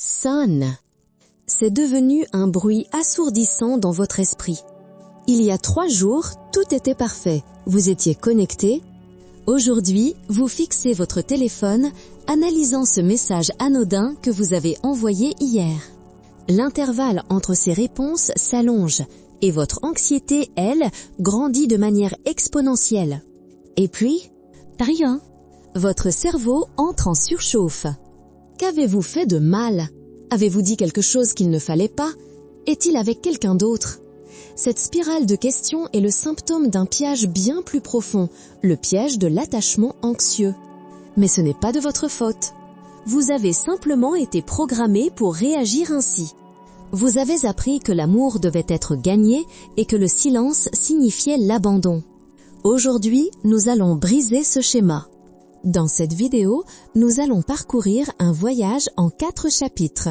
Sonne. C'est devenu un bruit assourdissant dans votre esprit. Il y a 3 jours, tout était parfait. Vous étiez connecté. Aujourd'hui, vous fixez votre téléphone, analysant ce message anodin que vous avez envoyé hier. L'intervalle entre ces réponses s'allonge et votre anxiété, elle, grandit de manière exponentielle. Et puis, rien. Votre cerveau entre en surchauffe. Qu'avez-vous fait de mal? Avez-vous dit quelque chose qu'il ne fallait pas? Est-il avec quelqu'un d'autre? Cette spirale de questions est le symptôme d'un piège bien plus profond, le piège de l'attachement anxieux. Mais ce n'est pas de votre faute. Vous avez simplement été programmé pour réagir ainsi. Vous avez appris que l'amour devait être gagné et que le silence signifiait l'abandon. Aujourd'hui, nous allons briser ce schéma. Dans cette vidéo, nous allons parcourir un voyage en 4 chapitres.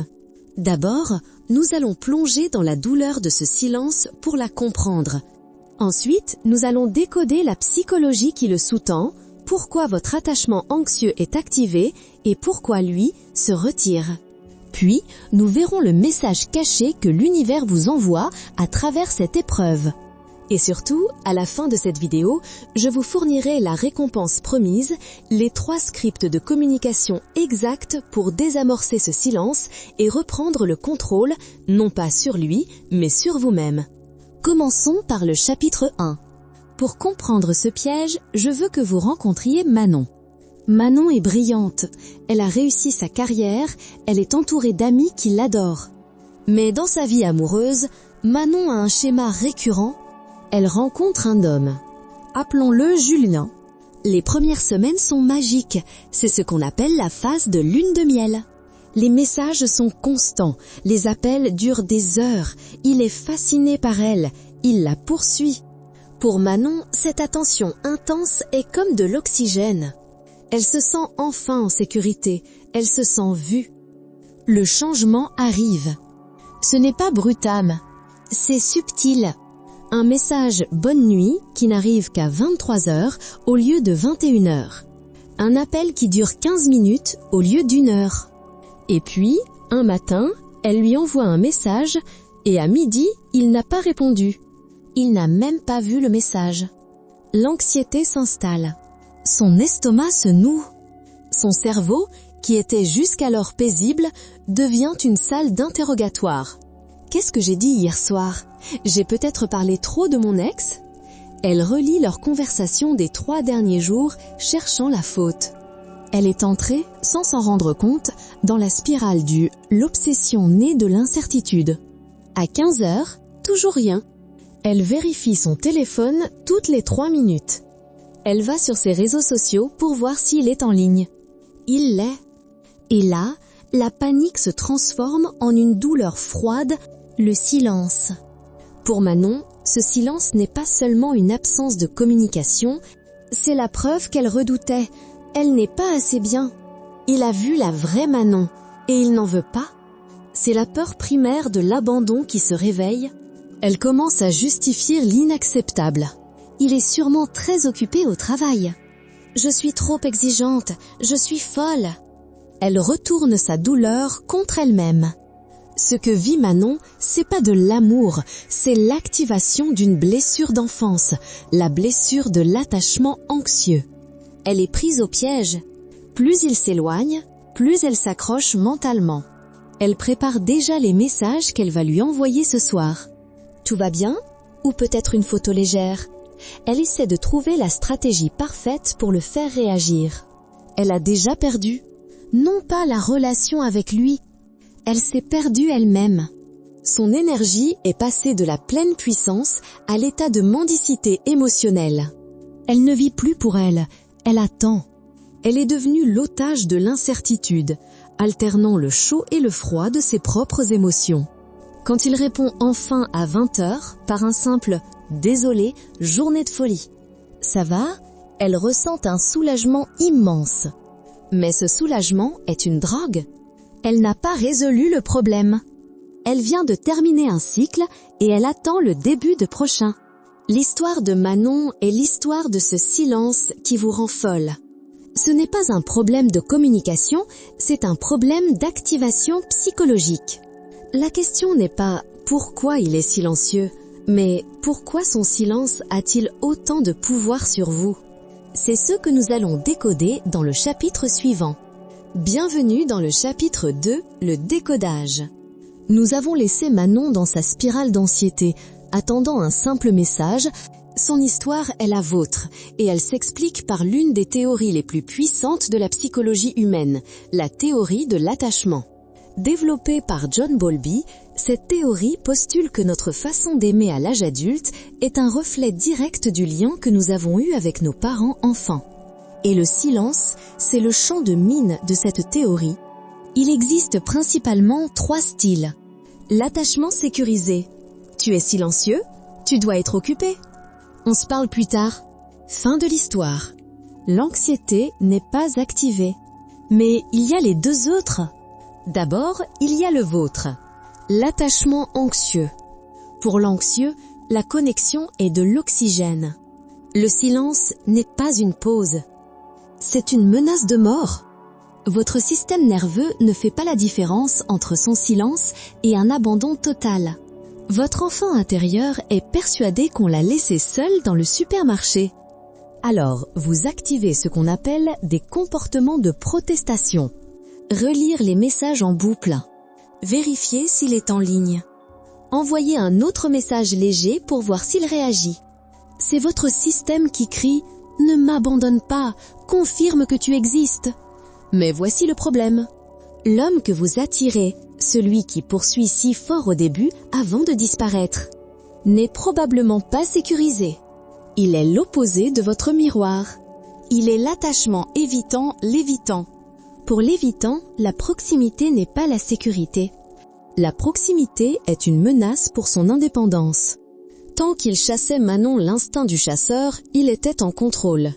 D'abord, nous allons plonger dans la douleur de ce silence pour la comprendre. Ensuite, nous allons décoder la psychologie qui le sous-tend, pourquoi votre attachement anxieux est activé et pourquoi lui se retire. Puis, nous verrons le message caché que l'univers vous envoie à travers cette épreuve. Et surtout, à la fin de cette vidéo, je vous fournirai la récompense promise, les 3 scripts de communication exacts pour désamorcer ce silence et reprendre le contrôle, non pas sur lui, mais sur vous-même. Commençons par le chapitre 1. Pour comprendre ce piège, je veux que vous rencontriez Manon. Manon est brillante, elle a réussi sa carrière, elle est entourée d'amis qui l'adorent. Mais dans sa vie amoureuse, Manon a un schéma récurrent. Elle rencontre un homme. Appelons-le Julien. Les premières semaines sont magiques. C'est ce qu'on appelle la phase de lune de miel. Les messages sont constants. Les appels durent des heures. Il est fasciné par elle. Il la poursuit. Pour Manon, cette attention intense est comme de l'oxygène. Elle se sent enfin en sécurité. Elle se sent vue. Le changement arrive. Ce n'est pas brutal. C'est subtil. Un message « Bonne nuit » qui n'arrive qu'à 23h au lieu de 21h. Un appel qui dure 15 minutes au lieu d'1 heure. Et puis, un matin, elle lui envoie un message et à midi, il n'a pas répondu. Il n'a même pas vu le message. L'anxiété s'installe. Son estomac se noue. Son cerveau, qui était jusqu'alors paisible, devient une salle d'interrogatoire. Qu'est-ce que j'ai dit hier soir? J'ai peut-être parlé trop de mon ex? Elle relit leur conversation des 3 derniers jours, cherchant la faute. Elle est entrée, sans s'en rendre compte, dans la spirale du « l'obsession née de l'incertitude ». À 15h, toujours rien. Elle vérifie son téléphone toutes les 3 minutes. Elle va sur ses réseaux sociaux pour voir s'il est en ligne. Il l'est. Et là, la panique se transforme en une douleur froide, le silence. Pour Manon, ce silence n'est pas seulement une absence de communication, c'est la preuve qu'elle redoutait. Elle n'est pas assez bien. Il a vu la vraie Manon, et il n'en veut pas. C'est la peur primaire de l'abandon qui se réveille. Elle commence à justifier l'inacceptable. Il est sûrement très occupé au travail. Je suis trop exigeante, je suis folle. Elle retourne sa douleur contre elle-même. Ce que vit Manon, c'est pas de l'amour, c'est l'activation d'une blessure d'enfance, la blessure de l'attachement anxieux. Elle est prise au piège. Plus il s'éloigne, plus elle s'accroche mentalement. Elle prépare déjà les messages qu'elle va lui envoyer ce soir. Tout va bien? Ou peut-être une photo légère? Elle essaie de trouver la stratégie parfaite pour le faire réagir. Elle a déjà perdu. Non pas la relation avec lui. Elle s'est perdue elle-même. Son énergie est passée de la pleine puissance à l'état de mendicité émotionnelle. Elle ne vit plus pour elle, elle attend. Elle est devenue l'otage de l'incertitude, alternant le chaud et le froid de ses propres émotions. Quand il répond enfin à 20h par un simple « Désolé, journée de folie », ça va, elle ressent un soulagement immense. Mais ce soulagement est une drogue. Elle n'a pas résolu le problème. Elle vient de terminer un cycle et elle attend le début de prochain. L'histoire de Manon est l'histoire de ce silence qui vous rend folle. Ce n'est pas un problème de communication, c'est un problème d'activation psychologique. La question n'est pas pourquoi il est silencieux, mais pourquoi son silence a-t-il autant de pouvoir sur vous? C'est ce que nous allons décoder dans le chapitre suivant. Bienvenue dans le chapitre 2, le décodage. Nous avons laissé Manon dans sa spirale d'anxiété, attendant un simple message. Son histoire est la vôtre, et elle s'explique par l'une des théories les plus puissantes de la psychologie humaine, la théorie de l'attachement. Développée par John Bowlby, cette théorie postule que notre façon d'aimer à l'âge adulte est un reflet direct du lien que nous avons eu avec nos parents enfants. Et le silence, c'est le champ de mine de cette théorie. Il existe principalement 3 styles. L'attachement sécurisé. Tu es silencieux, tu dois être occupé. On se parle plus tard. Fin de l'histoire. L'anxiété n'est pas activée. Mais il y a les 2 autres. D'abord, il y a le vôtre. L'attachement anxieux. Pour l'anxieux, la connexion est de l'oxygène. Le silence n'est pas une pause. C'est une menace de mort. Votre système nerveux ne fait pas la différence entre son silence et un abandon total. Votre enfant intérieur est persuadé qu'on l'a laissé seul dans le supermarché. Alors, vous activez ce qu'on appelle des comportements de protestation. Relire les messages en boucle. Vérifier s'il est en ligne. Envoyer un autre message léger pour voir s'il réagit. C'est votre système qui crie « Ne m'abandonne pas, confirme que tu existes ». Mais voici le problème. L'homme que vous attirez, celui qui poursuit si fort au début avant de disparaître, n'est probablement pas sécurisé. Il est l'opposé de votre miroir. Il est l'attachement évitant l'évitant. Pour l'évitant, la proximité n'est pas la sécurité. La proximité est une menace pour son indépendance. Tant qu'il chassait Manon l'instinct du chasseur, il était en contrôle.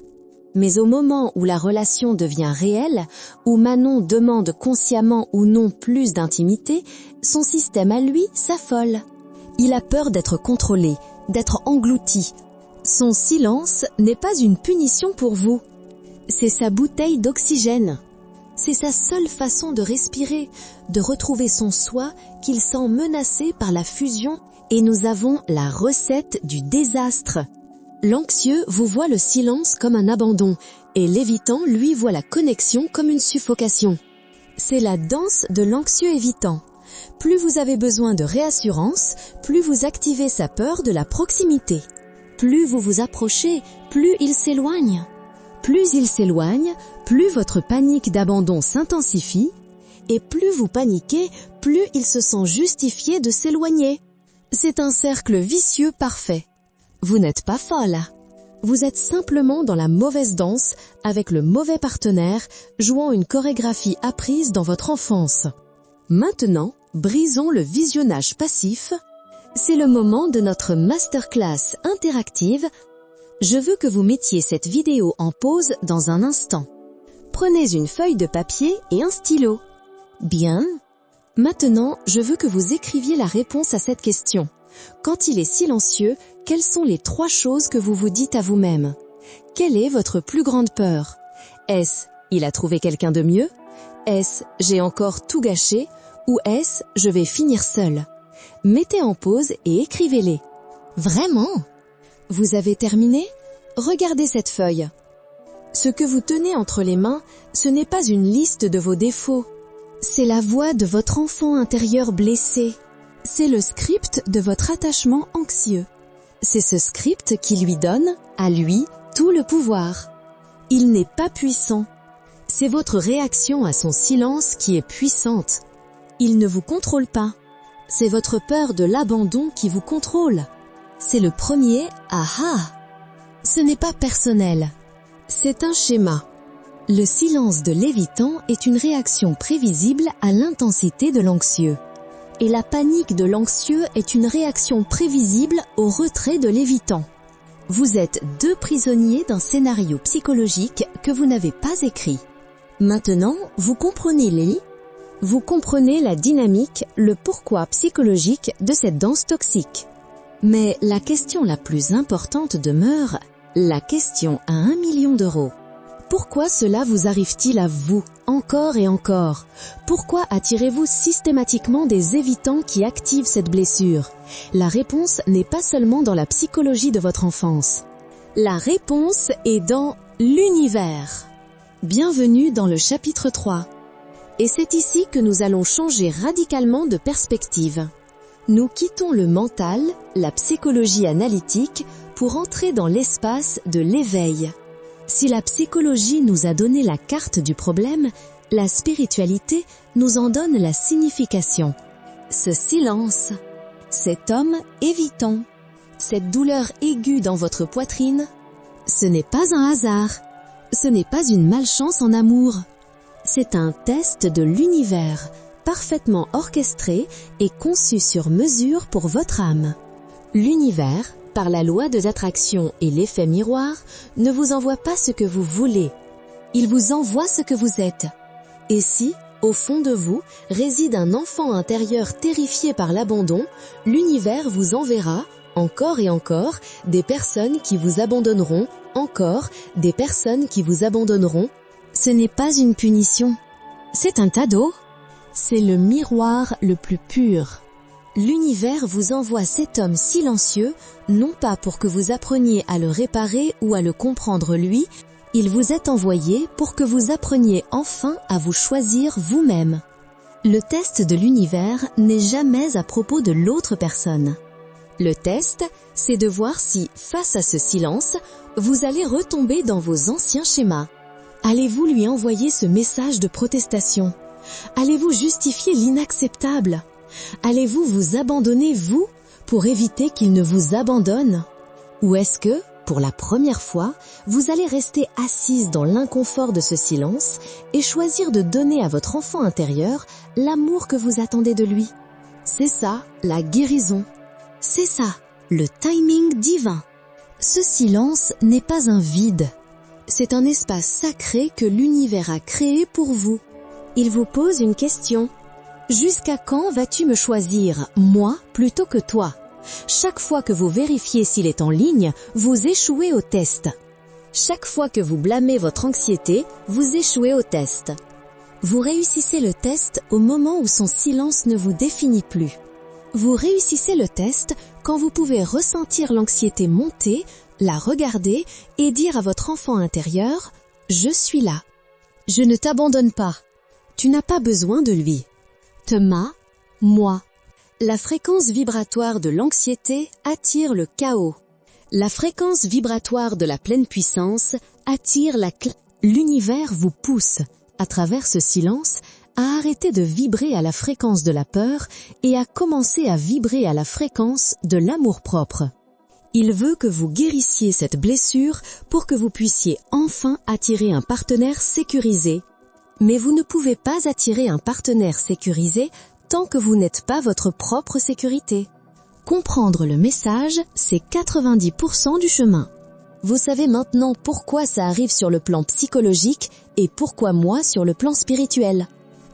Mais au moment où la relation devient réelle, où Manon demande consciemment ou non plus d'intimité, son système à lui s'affole. Il a peur d'être contrôlé, d'être englouti. Son silence n'est pas une punition pour vous. C'est sa bouteille d'oxygène. C'est sa seule façon de respirer, de retrouver son soi qu'il sent menacé par la fusion, et nous avons la recette du désastre. L'anxieux vous voit le silence comme un abandon, et l'évitant lui voit la connexion comme une suffocation. C'est la danse de l'anxieux évitant. Plus vous avez besoin de réassurance, plus vous activez sa peur de la proximité. Plus vous vous approchez, plus il s'éloigne. Plus il s'éloigne, plus votre panique d'abandon s'intensifie, et plus vous paniquez, plus il se sent justifié de s'éloigner. C'est un cercle vicieux parfait. Vous n'êtes pas folle. Vous êtes simplement dans la mauvaise danse avec le mauvais partenaire, jouant une chorégraphie apprise dans votre enfance. Maintenant, brisons le visionnage passif. C'est le moment de notre masterclass interactive. Je veux que vous mettiez cette vidéo en pause dans un instant. Prenez une feuille de papier et un stylo. Bien. Maintenant, je veux que vous écriviez la réponse à cette question. Quand il est silencieux, quelles sont les 3 choses que vous vous dites à vous-même? Quelle est votre plus grande peur? Est-ce « il a trouvé quelqu'un de mieux » Est-ce « j'ai encore tout gâché » ou est-ce « je vais finir seul » Mettez en pause et écrivez-les. Vraiment? Vous avez terminé? Regardez cette feuille. Ce que vous tenez entre les mains, ce n'est pas une liste de vos défauts. C'est la voix de votre enfant intérieur blessé. C'est le script de votre attachement anxieux. C'est ce script qui lui donne, à lui, tout le pouvoir. Il n'est pas puissant. C'est votre réaction à son silence qui est puissante. Il ne vous contrôle pas. C'est votre peur de l'abandon qui vous contrôle. C'est le premier « aha ». Ce n'est pas personnel. C'est un schéma. Le silence de l'évitant est une réaction prévisible à l'intensité de l'anxieux. Et la panique de l'anxieux est une réaction prévisible au retrait de l'évitant. Vous êtes 2 prisonniers d'un scénario psychologique que vous n'avez pas écrit. Maintenant, vous comprenez la dynamique, le pourquoi psychologique de cette danse toxique. Mais la question la plus importante demeure, la question à 1 million d'euros. Pourquoi cela vous arrive-t-il à vous, encore et encore? Pourquoi attirez-vous systématiquement des évitants qui activent cette blessure? La réponse n'est pas seulement dans la psychologie de votre enfance. La réponse est dans l'univers. Bienvenue dans le chapitre 3. Et c'est ici que nous allons changer radicalement de perspective. Nous quittons le mental, la psychologie analytique, pour entrer dans l'espace de l'éveil. Si la psychologie nous a donné la carte du problème, la spiritualité nous en donne la signification. Ce silence, cet homme évitant, cette douleur aiguë dans votre poitrine, ce n'est pas un hasard, ce n'est pas une malchance en amour. C'est un test de l'univers, parfaitement orchestré et conçu sur mesure pour votre âme. L'univers, par la loi de l'attraction et l'effet miroir, ne vous envoie pas ce que vous voulez. Il vous envoie ce que vous êtes. Et si, au fond de vous, réside un enfant intérieur terrifié par l'abandon, l'univers vous enverra, encore et encore, des personnes qui vous abandonneront, encore des personnes qui vous abandonneront. Ce n'est pas une punition. C'est un cadeau. C'est le miroir le plus pur. L'univers vous envoie cet homme silencieux, non pas pour que vous appreniez à le réparer ou à le comprendre lui, il vous est envoyé pour que vous appreniez enfin à vous choisir vous-même. Le test de l'univers n'est jamais à propos de l'autre personne. Le test, c'est de voir si, face à ce silence, vous allez retomber dans vos anciens schémas. Allez-vous lui envoyer ce message de protestation? Allez-vous justifier l'inacceptable? Allez-vous vous abandonner, vous, pour éviter qu'il ne vous abandonne? Ou est-ce que, pour la première fois, vous allez rester assise dans l'inconfort de ce silence et choisir de donner à votre enfant intérieur l'amour que vous attendez de lui? C'est ça, la guérison. C'est ça, le timing divin. Ce silence n'est pas un vide. C'est un espace sacré que l'univers a créé pour vous. Il vous pose une question. Jusqu'à quand vas-tu me choisir, moi, plutôt que toi? Chaque fois que vous vérifiez s'il est en ligne, vous échouez au test. Chaque fois que vous blâmez votre anxiété, vous échouez au test. Vous réussissez le test au moment où son silence ne vous définit plus. Vous réussissez le test quand vous pouvez ressentir l'anxiété monter, la regarder et dire à votre enfant intérieur « Je suis là. Je ne t'abandonne pas. Tu n'as pas besoin de lui. Moi. » La fréquence vibratoire de l'anxiété attire le chaos. La fréquence vibratoire de la pleine puissance attire l'univers vous pousse, à travers ce silence, à arrêter de vibrer à la fréquence de la peur et à commencer à vibrer à la fréquence de l'amour-propre. Il veut que vous guérissiez cette blessure pour que vous puissiez enfin attirer un partenaire sécurisé. Mais vous ne pouvez pas attirer un partenaire sécurisé tant que vous n'êtes pas votre propre sécurité. Comprendre le message, c'est 90% du chemin. Vous savez maintenant pourquoi ça arrive sur le plan psychologique et pourquoi moi sur le plan spirituel.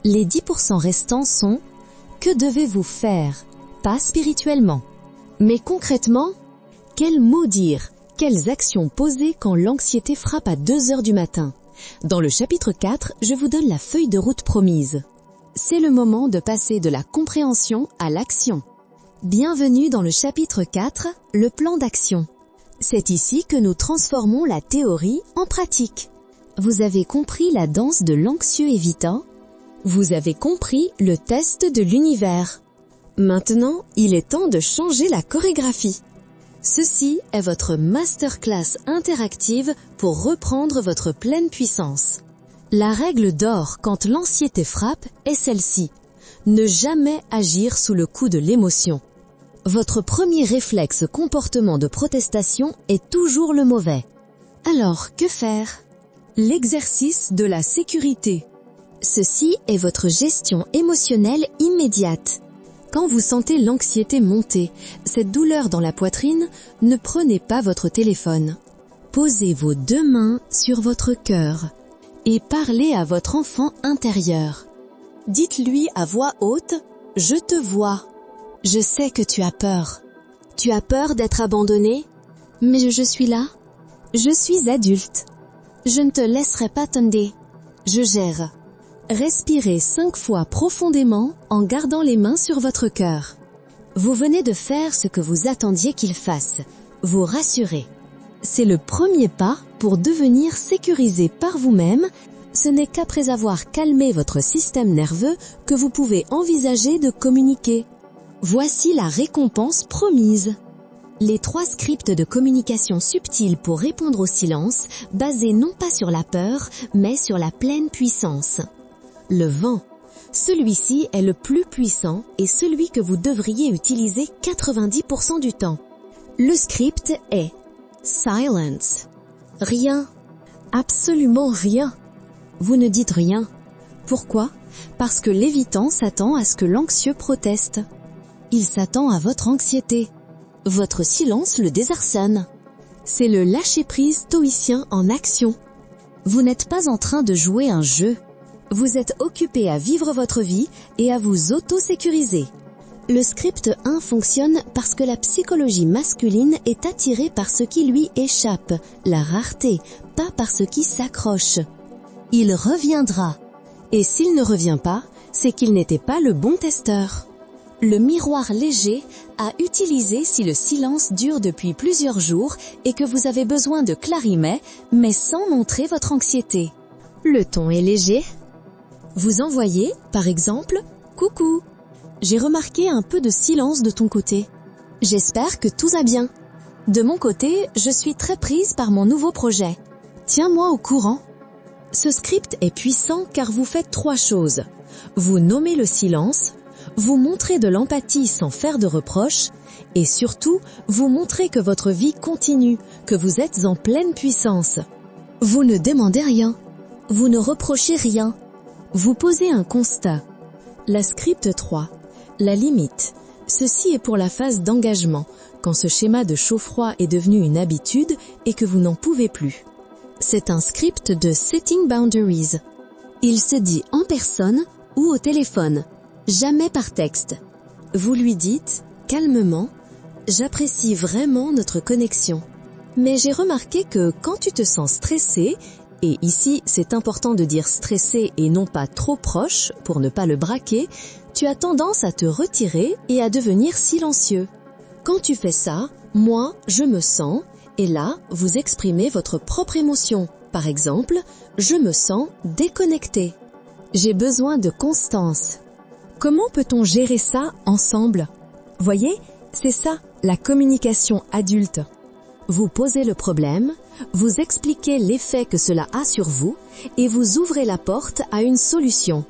Les 10% restants sont « Que devez-vous faire ?» Pas spirituellement. Mais concrètement, quels mots dire? Quelles actions poser quand l'anxiété frappe à 2 heures du matin? Dans le chapitre 4, je vous donne la feuille de route promise. C'est le moment de passer de la compréhension à l'action. Bienvenue dans le chapitre 4, le plan d'action. C'est ici que nous transformons la théorie en pratique. Vous avez compris la danse de l'anxieux évitant? Vous avez compris le test de l'univers. Maintenant, il est temps de changer la chorégraphie. Ceci est votre masterclass interactive pour reprendre votre pleine puissance. La règle d'or quand l'anxiété frappe est celle-ci. Ne jamais agir sous le coup de l'émotion. Votre premier réflexe comportement de protestation est toujours le mauvais. Alors, que faire? L'exercice de la sécurité. Ceci est votre gestion émotionnelle immédiate. Quand vous sentez l'anxiété monter, cette douleur dans la poitrine, ne prenez pas votre téléphone. Posez vos 2 mains sur votre cœur et parlez à votre enfant intérieur. Dites-lui à voix haute « Je te vois. Je sais que tu as peur. Tu as peur d'être abandonné, mais je suis là. Je suis adulte. Je ne te laisserai pas tomber. Je gère. Respirez 5 fois profondément en gardant les mains sur votre cœur. Vous venez de faire ce que vous attendiez qu'il fasse. Vous rassurez. C'est le premier pas pour devenir sécurisé par vous-même. Ce n'est qu'après avoir calmé votre système nerveux que vous pouvez envisager de communiquer. Voici la récompense promise. Les 3 scripts de communication subtile pour répondre au silence, basés non pas sur la peur, mais sur la pleine puissance. Le vent. Celui-ci est le plus puissant et celui que vous devriez utiliser 90% du temps. Le script est Silence. Rien. Absolument rien. Vous ne dites rien. Pourquoi? Parce que l'évitant s'attend à ce que l'anxieux proteste. Il s'attend à votre anxiété. Votre silence le désarçonne. C'est le lâcher-prise stoïcien en action. Vous n'êtes pas en train de jouer un jeu. Vous êtes occupé à vivre votre vie et à vous auto-sécuriser. Le script 1 fonctionne parce que la psychologie masculine est attirée par ce qui lui échappe, la rareté, pas par ce qui s'accroche. Il reviendra. Et s'il ne revient pas, c'est qu'il n'était pas le bon testeur. Le miroir léger à utiliser si le silence dure depuis plusieurs jours et que vous avez besoin de clarinet, mais sans montrer votre anxiété. Le ton est léger. Vous envoyez, par exemple, « Coucou, j'ai remarqué un peu de silence de ton côté. J'espère que tout va bien. De mon côté, je suis très prise par mon nouveau projet. Tiens-moi au courant. » Ce script est puissant car vous faites 3 choses. Vous nommez le silence, vous montrez de l'empathie sans faire de reproches, et surtout, vous montrez que votre vie continue, que vous êtes en pleine puissance. Vous ne demandez rien, vous ne reprochez rien, vous posez un constat. La script 3, la limite. Ceci est pour la phase d'engagement, quand ce schéma de chaud-froid est devenu une habitude et que vous n'en pouvez plus. C'est un script de Setting Boundaries. Il se dit en personne ou au téléphone, jamais par texte. Vous lui dites, calmement, « J'apprécie vraiment notre connexion. Mais j'ai remarqué que quand tu te sens stressé, et ici c'est important de dire stressé et non pas trop proche pour ne pas le braquer, tu as tendance à te retirer et à devenir silencieux. Quand tu fais ça, moi, je me sens... » Et là, vous exprimez votre propre émotion. Par exemple, je me sens déconnecté. J'ai besoin de constance. Comment peut-on gérer ça ensemble? Voyez, c'est ça, la communication adulte. Vous posez le problème, vous expliquez l'effet que cela a sur vous et vous ouvrez la porte à une solution.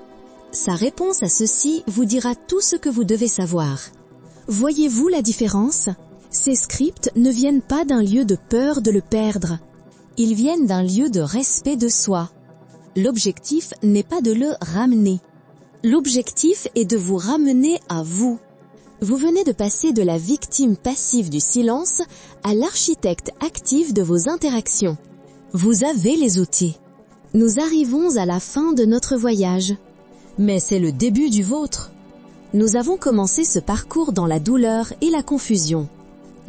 Sa réponse à ceci vous dira tout ce que vous devez savoir. Voyez-vous la différence? Ces scripts ne viennent pas d'un lieu de peur de le perdre. Ils viennent d'un lieu de respect de soi. L'objectif n'est pas de le ramener. L'objectif est de vous ramener à vous. Vous venez de passer de la victime passive du silence à l'architecte actif de vos interactions. Vous avez les outils. Nous arrivons à la fin de notre voyage. Mais c'est le début du vôtre. Nous avons commencé ce parcours dans la douleur et la confusion.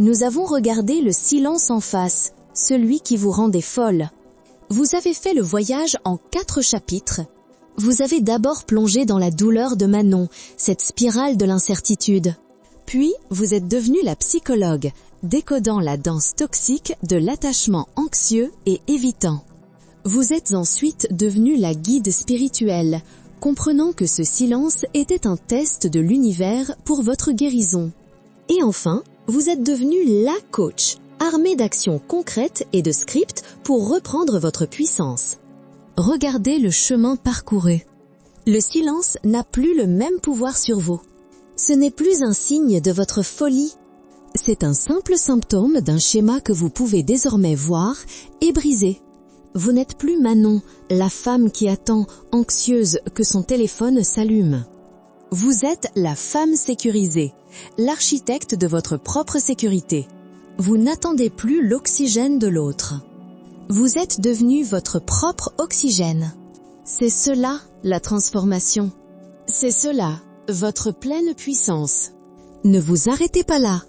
Nous avons regardé le silence en face, celui qui vous rendait folle. Vous avez fait le voyage en 4 chapitres. Vous avez d'abord plongé dans la douleur de Manon, cette spirale de l'incertitude. Puis, vous êtes devenu la psychologue, décodant la danse toxique de l'attachement anxieux et évitant. Vous êtes ensuite devenu la guide spirituelle, comprenant que ce silence était un test de l'univers pour votre guérison. Et enfin, vous êtes devenu la coach, armée d'actions concrètes et de scripts pour reprendre votre puissance. Regardez le chemin parcouru. Le silence n'a plus le même pouvoir sur vous. Ce n'est plus un signe de votre folie. C'est un simple symptôme d'un schéma que vous pouvez désormais voir et briser. Vous n'êtes plus Manon, la femme qui attend, anxieuse, que son téléphone s'allume. Vous êtes la femme sécurisée, l'architecte de votre propre sécurité. Vous n'attendez plus l'oxygène de l'autre. Vous êtes devenu votre propre oxygène. C'est cela, la transformation. C'est cela, votre pleine puissance. Ne vous arrêtez pas là.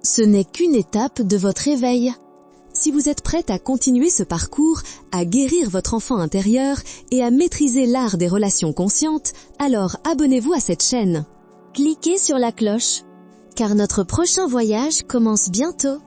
Ce n'est qu'une étape de votre éveil. Si vous êtes prête à continuer ce parcours, à guérir votre enfant intérieur et à maîtriser l'art des relations conscientes, alors abonnez-vous à cette chaîne. Cliquez sur la cloche, car notre prochain voyage commence bientôt.